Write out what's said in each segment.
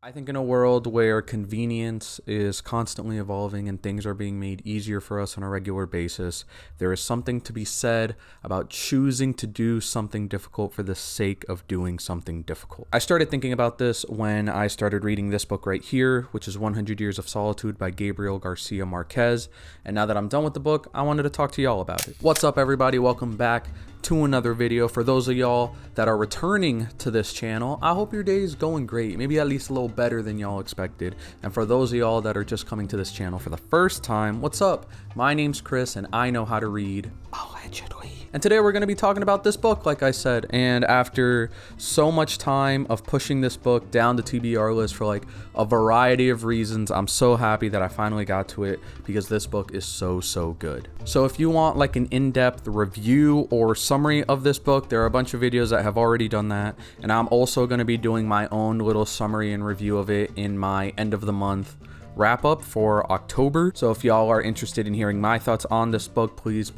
I think in a world where convenience is constantly evolving and things are being made easier for us on a regular basis, there is something to be said about choosing to do something difficult for the sake of doing something difficult. I started thinking about this when I started reading this book right here, which is 100 Years of Solitude by Gabriel Garcia Marquez. And now that I'm done with the book, I wanted to talk to y'all about it. What's up, everybody? Welcome back to another video. For those of y'all that are returning to this channel, I hope your day is going great, maybe at least a little better than y'all expected. And for those of y'all that are just coming to this channel for the first time, what's up? My name's Chris and I know how to read, allegedly. And today we're going to be talking about this book, like I said. And after so much time of pushing this book down the TBR list for like a variety of reasons, I'm so happy that I finally got to it because this book is so good. So if you want like an in-depth review or summary of this book, there are a bunch of videos that have already done that. And I'm also going to be doing my own little summary and review of it in my end of the month wrap up for October. So if y'all are interested in hearing my thoughts on this book, please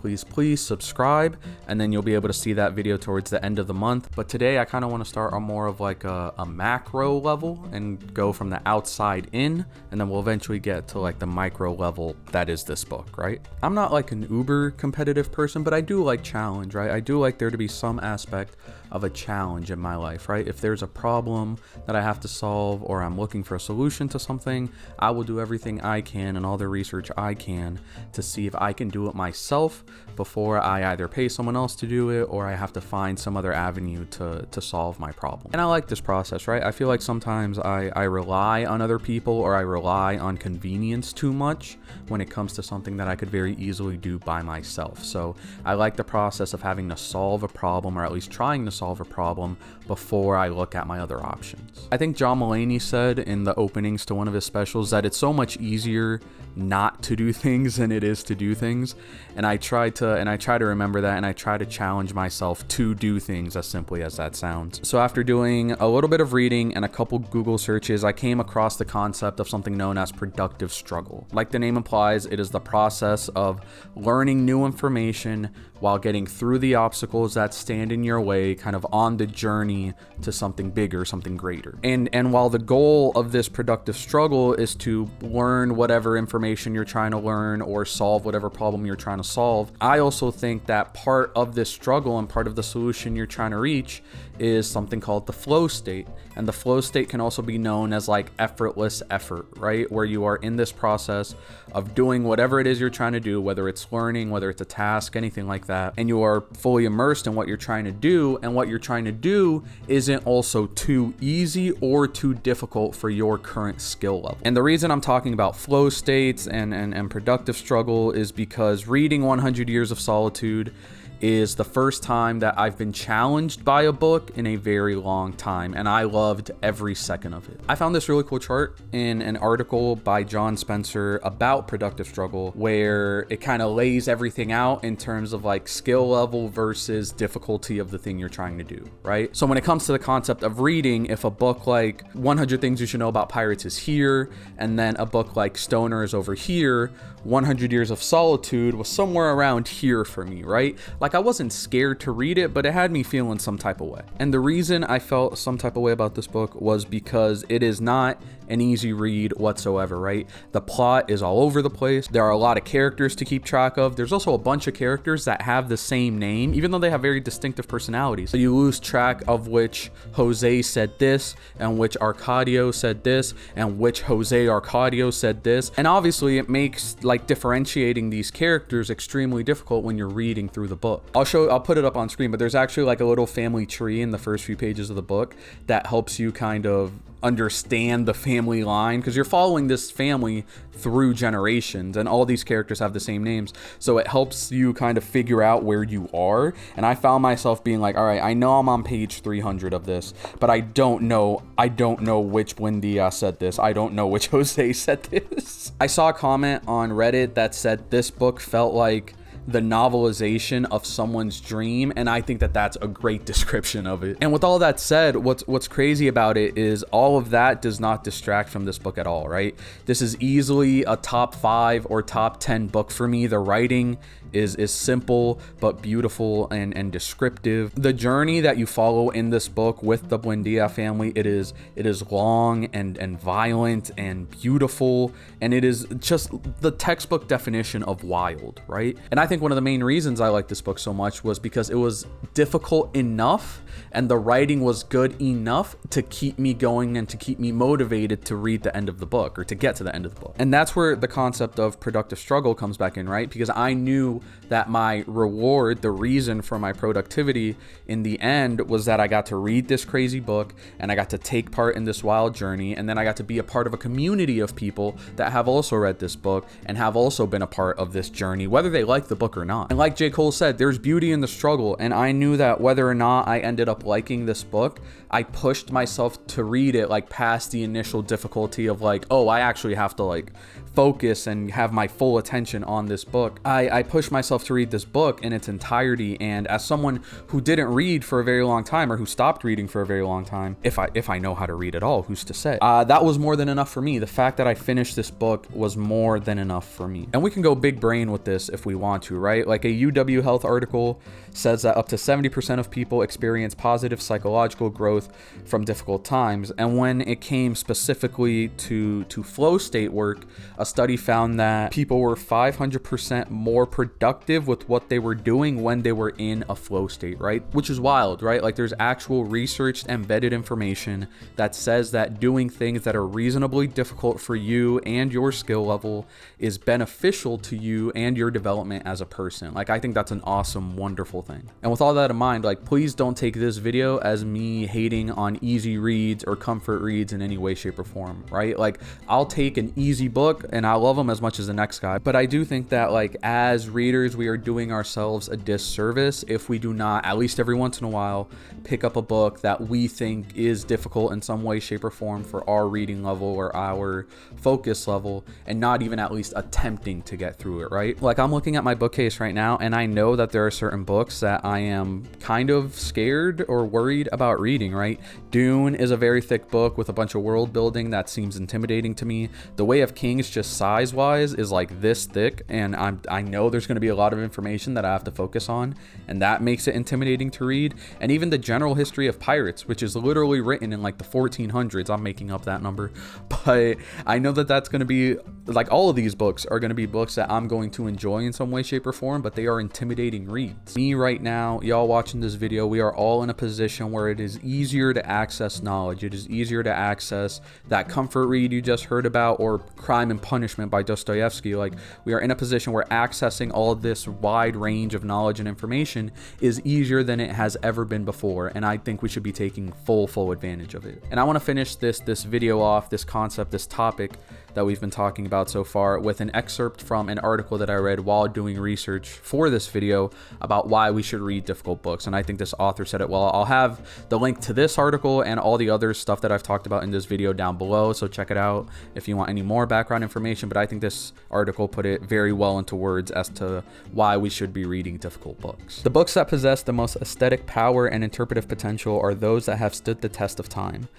subscribe, and then you'll be able to see that video towards the end of the month. But today I kind of want to start on more of like a macro level and go from the outside in, and then we'll eventually get to like the micro level that is this book, right? I'm not like an uber competitive person, but I do like challenge, right? I do like there to be some aspect of a challenge in my life, right? If there's a problem that I have to solve or I'm looking for a solution to something, I will do everything I can and all the research I can to see if I can do it myself before I either pay someone else to do it or I have to find some other avenue to solve my problem. And I like this process, right? I feel like sometimes I rely on other people or I rely on convenience too much when it comes to something that I could very easily do by myself. So I like the process of having to solve a problem, or at least trying to solve a problem, before I look at my other options. I think John Mulaney said in the openings to one of his specials that it's so much easier not to do things than it is to do things. And I try to remember that, and I try to challenge myself to do things, as simply as that sounds. So after doing a little bit of reading and a couple Google searches, I came across the concept of something known as productive struggle. Like the name implies, it is the process of learning new information while getting through the obstacles that stand in your way, kind of on the journey to something bigger, something greater. And while the goal of this productive struggle is to learn whatever information you're trying to learn or solve whatever problem you're trying to solve, I also think that part of this struggle and part of the solution you're trying to reach is something called the flow state. And the flow state can also be known as like effortless effort, right? Where you are in this process of doing whatever it is you're trying to do, whether it's learning, whether it's a task, anything like that, and you are fully immersed in what you're trying to do, and what you're trying to do isn't also too easy or too difficult for your current skill level. And the reason I'm talking about flow states and productive struggle is because reading 100 Years of Solitude is the first time that I've been challenged by a book in a very long time, and I loved every second of it. I found this really cool chart in an article by John Spencer about productive struggle, where it kind of lays everything out in terms of like skill level versus difficulty of the thing you're trying to do, right? So when it comes to the concept of reading, if a book like 100 Things You Should Know About Pirates is here, and then a book like Stoner is over here, 100 Years of Solitude was somewhere around here for me, right? Like I wasn't scared to read it, but it had me feeling some type of way. And the reason I felt some type of way about this book was because it is not an easy read whatsoever, right? The plot is all over the place. There are a lot of characters to keep track of. There's also a bunch of characters that have the same name, even though they have very distinctive personalities. So you lose track of which Jose said this, and which Arcadio said this, and which Jose Arcadio said this. And obviously it makes like differentiating these characters extremely difficult when you're reading through the book. I'll put it up on screen, but there's actually like a little family tree in the first few pages of the book that helps you kind of understand the family line, because you're following this family through generations and all these characters have the same names, so it helps you kind of figure out where you are. And I found myself being like, all right, I know I'm on page 300 of this, but I don't know which Buendia said this, I don't know which Jose said this. I saw a comment on Reddit that said this book felt like the novelization of someone's dream, and I think that that's a great description of it. And with all that said, what's crazy about it is all of that does not distract from this book at all, right? This is easily a top 5 or top 10 book for me. The writing is simple but beautiful and descriptive. The journey that you follow in this book with the Buendia family, it is long and violent and beautiful, and it is just the textbook definition of wild, right? And I think one of the main reasons I like this book so much was because it was difficult enough and the writing was good enough to keep me going and to keep me motivated to read the end of the book, or to get to the end of the book. And that's where the concept of productive struggle comes back in, right? Because I knew that my reward, the reason for my productivity in the end, was that I got to read this crazy book and I got to take part in this wild journey, and then I got to be a part of a community of people that have also read this book and have also been a part of this journey, whether they like the book or not. And like J. Cole said, there's beauty in the struggle, and I knew that whether or not I ended up liking this book, I pushed myself to read it like past the initial difficulty of like, oh, I actually have to like focus and have my full attention on this book. I pushed myself to read this book in its entirety, and as someone who didn't read for a very long time, or who stopped reading for a very long time, if I know how to read at all, who's to say, that was more than enough for me. The fact that I finished this book was more than enough for me. And we can go big brain with this if we want to, right? Like a UW Health article says that up to 70% of people experience positive psychological growth from difficult times. And when it came specifically to flow state work, a study found that people were 500% more productive with what they were doing when they were in a flow state, right? Which is wild, right? Like there's actual researched embedded information that says that doing things that are reasonably difficult for you and your skill level is beneficial to you and your development as a person. Like I think that's an awesome, wonderful thing. And with all that in mind, like please don't take this video as me hating on easy reads or comfort reads in any way, shape, or form, right? Like I'll take an easy book and I love them as much as the next guy, but I do think that like as readers, we are doing ourselves a disservice if we do not, at least every once in a while, pick up a book that we think is difficult in some way, shape, or form for our reading level or our focus level, and not even at least attempting to get through it, right? Like I'm looking at my bookcase right now and I know that there are certain books that I am kind of scared or worried about reading, right? Dune is a very thick book with a bunch of world building that seems intimidating to me. The Way of Kings, just size wise, is like this thick, and I know there's going to be a lot of information that I have to focus on, and that makes it intimidating to read. And even the general history of pirates, which is literally written in like the 1400s, I'm making up that number, but I know that that's going to be like, all of these books are going to be books that I'm going to enjoy in some way, shape, or form, but they are intimidating reads. Me right now, y'all watching this video, we are all in a position where it is easier to access knowledge. It is easier to access that comfort read you just heard about, or Crime and Punishment by Dostoevsky. Like we are in a position where accessing all of this wide range of knowledge and information is easier than it has ever been before, and I think we should be taking full advantage of it. And I want to finish this video off, this concept, this topic that we've been talking about so far, with an excerpt from an article that I read while doing research for this video about why we should read difficult books. And I think this author said it well. I'll have the link to this article and all the other stuff that I've talked about in this video down below, so check it out if you want any more background information. But I think this article put it very well into words as to why we should be reading difficult books. The books that possess the most aesthetic power and interpretive potential are those that have stood the test of time.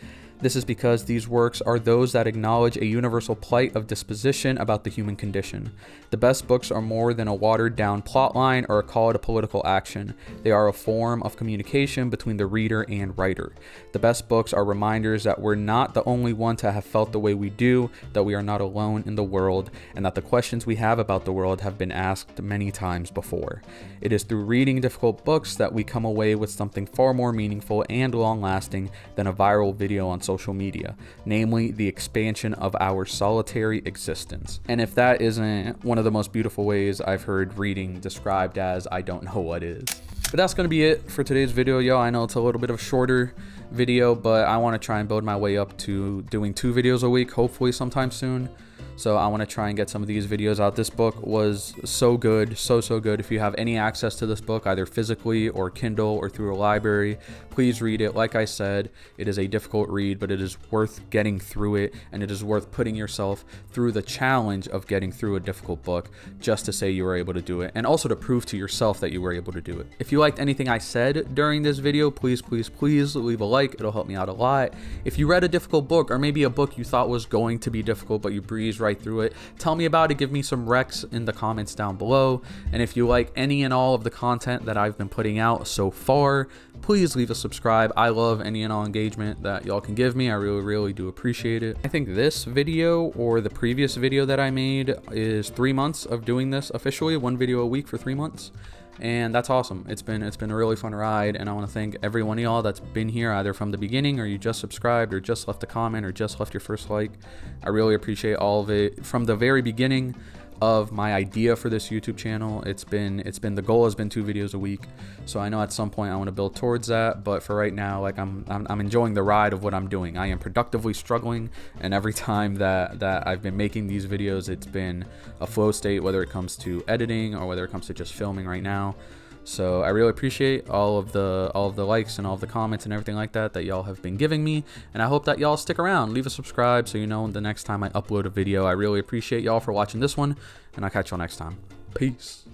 This is because these works are those that acknowledge a universal plight of disposition about the human condition. The best books are more than a watered-down plotline or a call to political action. They are a form of communication between the reader and writer. The best books are reminders that we're not the only one to have felt the way we do, that we are not alone in the world, and that the questions we have about the world have been asked many times before. It is through reading difficult books that we come away with something far more meaningful and long-lasting than a viral video on social media, namely the expansion of our solitary existence. And if that isn't one of the most beautiful ways I've heard reading described as, I don't know what is. But that's going to be it for today's video, y'all. I know it's a little bit of a shorter video, but I want to try and build my way up to doing 2 videos a week, hopefully sometime soon. So I want to try and get some of these videos out. This book was so good, so good. If you have any access to this book, either physically or Kindle or through a library, please read it. Like I said, it is a difficult read, but it is worth getting through it, and it is worth putting yourself through the challenge of getting through a difficult book just to say you were able to do it, and also to prove to yourself that you were able to do it. If you liked anything I said during this video, please leave a like. It'll help me out a lot. If you read a difficult book, or maybe a book you thought was going to be difficult, but you breezed right right through it. Tell me about it. Give me some recs in the comments down below. And if you like any and all of the content that I've been putting out so far, please leave a subscribe. I love any and all engagement that y'all can give me. I really do appreciate it. I think this video or the previous video that I made is 3 months of doing this officially, 1 video a week for 3 months. And that's awesome. It's been a really fun ride, and I want to thank every one of y'all that's been here either from the beginning, or you just subscribed, or just left a comment, or just left your first like. I really appreciate all of it. From the very beginning of my idea for this YouTube channel, it's been the goal has been 2 videos a week. So I know at some point I want to build towards that, but for right now, like I'm enjoying the ride of what I'm doing. I am productively struggling, and every time that I've been making these videos, it's been a flow state, whether it comes to editing or whether it comes to just filming right now. So I really appreciate all of the likes and all of the comments and everything like that y'all have been giving me, and I hope that y'all stick around. Leave a subscribe so you know the next time I upload a video. I really appreciate y'all for watching this one, and I'll catch y'all next time. Peace.